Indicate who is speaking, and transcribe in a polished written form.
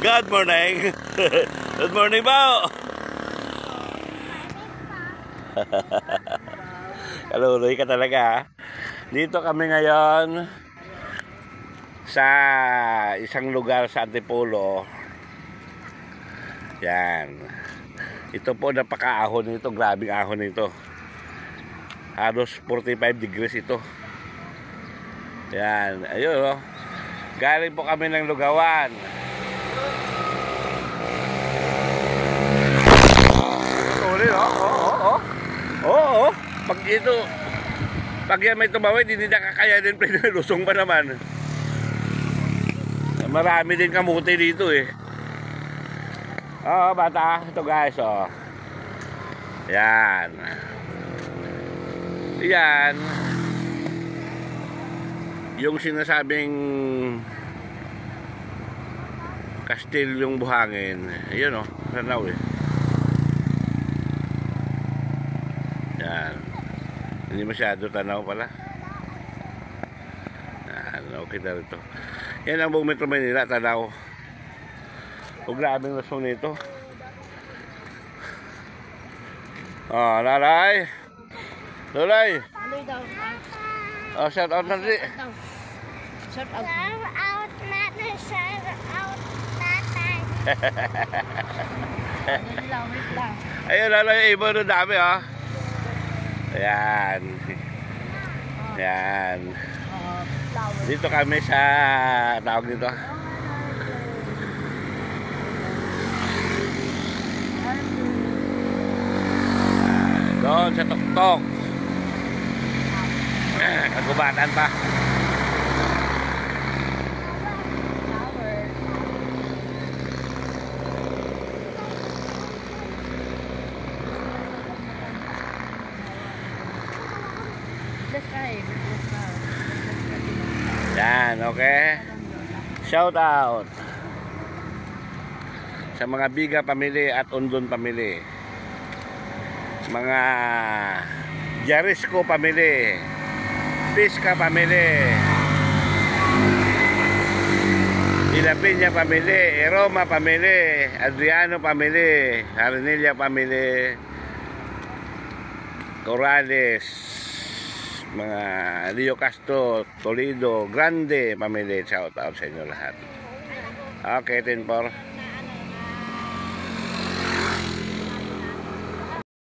Speaker 1: Good morning. Good morning po. Kaluloy ka talaga. Dito kami ngayon sa isang lugar sa Antipolo. Yan. Ito po, napaka-ahon nito. Grabing ahon nito. Halos 45 degrees ito. Yan. Ayun, oh. Galing po kami ng Lugawan. Sorry, oh. Oo. Pag yan may tumawid, hindi nakakaya din. Lusong pa naman. Marami din kamuti dito eh. Oo, bata. Ito guys, oh. Yan. Yan. Yung sinasabing Kastilyong Buhangin. Ayun, oh. Sanaw eh. Yan. Hindi masyado tanaw pala. Yan. Okay na rin ito. Yan ang buong Metro Manila. Tanaw. O grabing lasong nito. Oh, Lalay. Lalay. Oh, shout out na rin.
Speaker 2: Shout out natin. Shout out natin.
Speaker 1: Ayun, Lalay. Iba na dami, ha. Ayan. Ayan. Dito kami sa tawag dito. Doon sa tuktok. Kagubatan pa. Yan, okay. Shout out sa mga Biga family at Undon family, mga Jarisco family, Pisca family, Ilapina family, Roma family, Adriano family, Arnelia family, Corrales, mga Leo Castro, Toledo, Grande family. Shout out sa inyo lahat. Okay, 10-4.